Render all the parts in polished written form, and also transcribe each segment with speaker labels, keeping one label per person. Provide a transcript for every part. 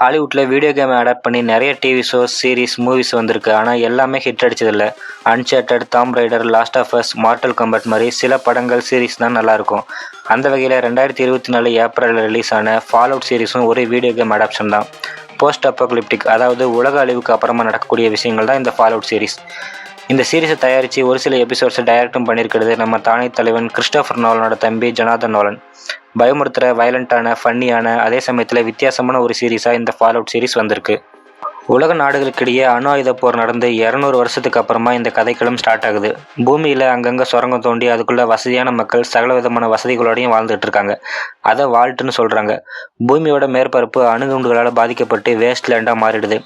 Speaker 1: ஹாலிவுட்டில் video கேமை adapt பண்ணி நிறைய டிவி ஷோஸ், சீரிஸ், மூவிஸ் வந்திருக்கு. ஆனால் எல்லாமே ஹிட் அடிச்சதில்ல. Uncharted, Tomb Raider, Last of Us, Mortal Kombat மாதிரி சில படங்கள், சீரிஸ் தான் நல்லாயிருக்கும். அந்த வகையில் 2024 ஏப்ரலில் ரிலீஸ் ஆன ஃபால் அவுட் சீரிஸும் ஒரு வீடியோ கேம் அடாப்ஷன் தான். போஸ்ட் அப்போகலிப்டிக், அதாவது உலக அழிவுக்கு அப்புறமா நடக்கக்கூடிய விஷயங்கள் தான் இந்த ஃபால் அவுட் சீரிஸ். இந்த சீரிஸை தயாரித்து ஒரு சில எபிசோட்ஸை டைரக்டும் பண்ணியிருக்கிறது நம்ம தானே தலைவன் கிறிஸ்டோபர் நோலனோட தம்பி ஜொனாதன் நோலன். பயமுறுத்துகிற, வயலண்ட்டான, ஃபன்னியான, அதே சமயத்தில் வித்தியாசமான ஒரு சீரிஸாக இந்த ஃபால் அவுட் சீரிஸ் வந்திருக்கு. உலக நாடுகளுக்கிடையே அணு ஆயுத போர் நடந்து 200 வருஷத்துக்கு அப்புறமா இந்த கதைக்களம் ஸ்டார்ட் ஆகுது. பூமியில் அங்கங்கே சுரங்கம் தோண்டி அதுக்குள்ளே வசதியான மக்கள் சகல விதமான வசதிகளோடையும் வாழ்ந்துட்டு இருக்காங்க. அதை வால்ட்டுன்னு சொல்கிறாங்க. பூமியோட மேற்பரப்பு அணுகுண்டுகளால் பாதிக்கப்பட்டு வேஸ்ட் லேண்டாக மாறிடுது.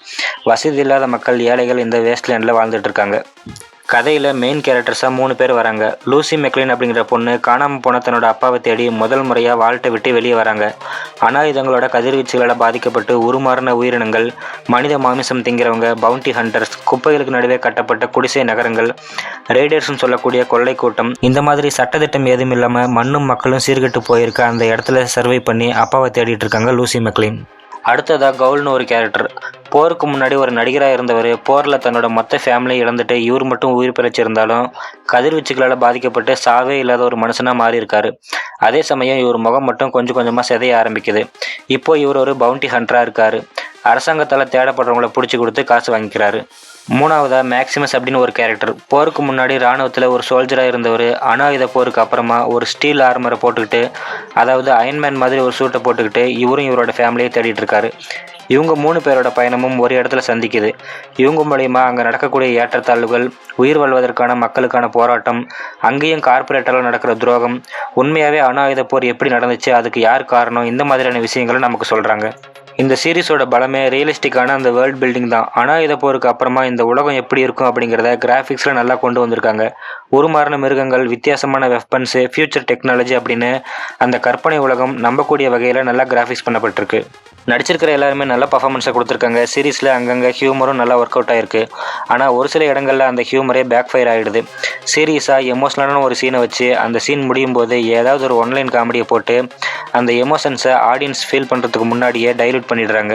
Speaker 1: வசதி இல்லாத மக்கள், ஏழைகள் இந்த வேஸ்ட் லேண்டில் வாழ்ந்துட்டு இருக்காங்க. கதையில் மெயின் கேரக்டர்ஸாக 3 பேர் வராங்க. லூசி மெக்லின் அப்படிங்கிற பொண்ணு காணாமல் போன தன்னோட அப்பாவை தேடி முதல் முறையாக வால்ட்டை விட்டு வெளியே வராங்க. அணாயுதங்களோட கதிர்வீச்சுகளால் பாதிக்கப்பட்டு உருமாறின உயிரினங்கள், மனித மாமிசம் திங்கிறவங்க, பவுண்டி ஹண்டர்ஸ், குப்பைகளுக்கு நடுவே கட்டப்பட்ட குடிசை நகரங்கள், ரெய்டர்ஸ்னு சொல்லக்கூடிய கொள்ளை கூட்டம், இந்த மாதிரி சட்டத்திட்டம் எதுவும் இல்லாமல் மண்ணும் மக்களும் சீர்கெட்டு போயிருக்க அந்த இடத்துல சர்வை பண்ணி அப்பாவை தேடிட்டு இருக்காங்க லூசி மெக்லின். அடுத்ததாக கவுல்னு ஒரு கேரக்டர். போருக்கு முன்னாடி ஒரு நடிகராக இருந்தவர் போரில் தன்னோட மொத்த ஃபேமிலியை இழந்துட்டு இவர் மட்டும் உயிர் பிழைச்சிருந்தாலும் கதிர்வீச்சுகளால் பாதிக்கப்பட்டு சாவே இல்லாத ஒரு மனுஷனாக மாறி இருக்காரு. அதே சமயம் இவர் முகம் மட்டும் கொஞ்சம் கொஞ்சமாக சிதைய ஆரம்பிக்குது. இப்போ இவர் ஒரு பவுண்டி ஹண்டராக இருக்கார். அரசாங்கத்தால் தேடப்படுறவங்கள பிடிச்சி கொடுத்து காசு வாங்கிக்கிறாரு. மூணாவதாக மேக்சிமஸ் அப்படின்னு ஒரு கேரக்டர். போருக்கு முன்னாடி இராணுவத்தில் ஒரு சோல்ஜராக இருந்தவர் அணு ஆயுத போருக்கு அப்புறமா ஒரு ஸ்டீல் ஆர்மரை போட்டுக்கிட்டு, அதாவது அயன்மேன் மாதிரி ஒரு சூட்டை போட்டுக்கிட்டு இவரும் இவரோட ஃபேமிலியை தேடிட்டு இருக்காரு. இவங்க 3 பேரோட பயணமும் ஒரு இடத்துல சந்திக்குது. இவங்க மூலயமா அங்கே நடக்கக்கூடிய ஏற்றத்தாழ்வுகள், உயிர் வாழ்வதற்கான மக்களுக்கான போராட்டம், அங்கேயும் கார்பரேட்டால் நடக்கிற துரோகம், உண்மையாகவே அணு ஆயுத போர் எப்படி நடந்துச்சு, அதுக்கு யார் காரணம், இந்த மாதிரியான விஷயங்களை நமக்கு சொல்கிறாங்க. இந்த சீரிஸோட பலமே ரியலிஸ்டிக்கான அந்த வேர்ல்ட் பில்டிங் தான். ஆனால் இதை போருக்கு அப்புறமா இந்த உலகம் எப்படி இருக்கும் அப்படிங்கிறத கிராஃபிக்ஸில் நல்லா கொண்டு வந்திருக்காங்க. உருமாறின மிருகங்கள், வித்தியாசமான வெப்பன்ஸு, ஃபியூச்சர் டெக்னாலஜி அப்படின்னு அந்த கற்பனை உலகம் நம்பக்கூடிய வகையில் நல்லா கிராஃபிக்ஸ் பண்ணப்பட்டிருக்கு. நடிச்சிருக்கிற எல்லாருமே நல்ல பர்ஃபார்மன்ஸை கொடுத்துருக்காங்க. சீரீஸில் அங்கங்கே ஹியூமரும் நல்லா ஒர்க் அவுட் ஆகிருக்கு. ஆனால் ஒரு சில இடங்களில் அந்த ஹியூமரே பேக் ஃபயர் ஆகிடுது. சீரியஸாக எமோஷ்னலான ஒரு சீனை வச்சு அந்த சீன் முடியும் போது ஏதாவது ஒரு ஒன்லைன் காமெடியை போட்டு அந்த எமோஷன்ஸை ஆடியன்ஸ் ஃபீல் பண்ணுறதுக்கு முன்னாடியே டைல்யூட் பண்ணிடுறாங்க.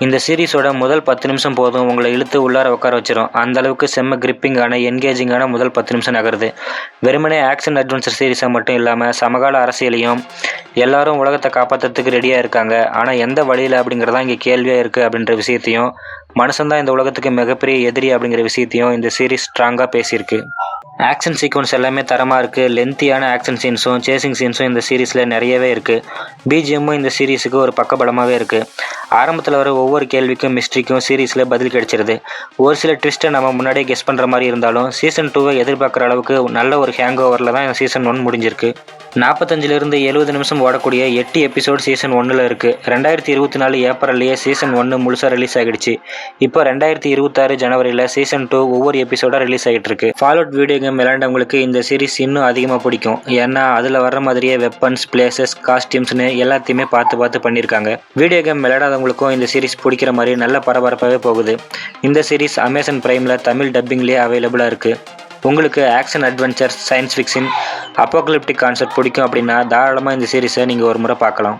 Speaker 1: இந்த சீரீஸோட முதல் 10 நிமிஷம் போதும் உங்களை இழுத்து உள்ளார உட்கார வச்சிடும். அந்த அளவுக்கு செம்ம கிரிப்பிங்கான, என்கேஜிங்கான முதல் 10 நிமிஷம் நகருது. வெறுமனே ஆக்ஷன் அட்வென்ச்சர் சீரீஸாக மட்டும் இல்லாமல் சமகால அரசியலையும், எல்லாரும் உலகத்தை காப்பாற்றுறதுக்கு ரெடியாக இருக்காங்க ஆனால் எந்த வழியில் அப்படிங்கிறதான் இங்கே கேள்வியாக இருக்குது அப்படின்ற விஷயத்தையும், மனுஷன்தான் இந்த உலகத்துக்கு மிகப்பெரிய எதிரி அப்படிங்கிற விஷயத்தையும் இந்த சீரீஸ் ஸ்ட்ராங்காக பேசியிருக்கு. ஆக்ஷன் சீக்வன்ஸ் எல்லாமே தரமாக இருக்குது. லென்த்தியான ஆக்ஷன் சீன்ஸும் சேசிங் சீன்ஸும் இந்த சீரீஸில் நிறையவே இருக்குது. பிஜிஎம்மும் இந்த சீரீஸுக்கு ஒரு பக்கபலமாகவே இருக்குது. ஆரம்பத்தில் வர ஒவ்வொரு கேள்விக்கும், மிஸ்ட்ரிக்கும் சீரீஸில் பதில் கிடைச்சிருது. ஒரு சில ட்விஸ்ட்டை நம்ம முன்னாடியே கெஸ் பண்ணுற மாதிரி இருந்தாலும் சீசன் 2 எதிர்பார்க்குற அளவுக்கு நல்ல ஒரு ஹேங் ஓவரில் தான் சீசன் 1 முடிஞ்சிருக்கு. 45லிருந்து 70 நிமிஷம் ஓடக்கூடிய 8 எபிசோட் சீசன் 1ல் இருக்குது. 2024 ஏப்ரல்லையே சீசன் 1 முழுசாக ரிலீஸ் ஆகிடுச்சு. இப்போ 2026 ஜனவரியில் சீசன் 2 ஒவ்வொரு எபிசோடாக ரிலீஸ் ஆகிட்டு இருக்கு. ஃபால் அவுட் வீடியோ கேம் விளையாண்டவங்களுக்கு இந்த சீரிஸ் இன்னும் அதிகமாக பிடிக்கும். ஏன்னா அதில் வர்ற மாதிரியே வெப்பன்ஸ், பிளேசஸ், காஸ்டியூம்ஸ்னு எல்லாத்தையுமே பார்த்து பண்ணியிருக்காங்க. வீடியோ கேம் விளையாடாதவங்களுக்கும் இந்த சீரிஸ் பிடிக்கிற மாதிரி நல்ல பரபரப்பாகவே போகுது. இந்த சீரிஸ் அமேசான் பிரைமில் தமிழ் டப்பிங்லேயே அவைலபிளாக இருக்குது. உங்களுக்கு action adventure, science fiction, apocalyptic concept பிடிக்கும் அப்படின்னா தாராளமாக இந்த சீரிஸை நீங்கள் ஒரு முறை பார்க்கலாம்.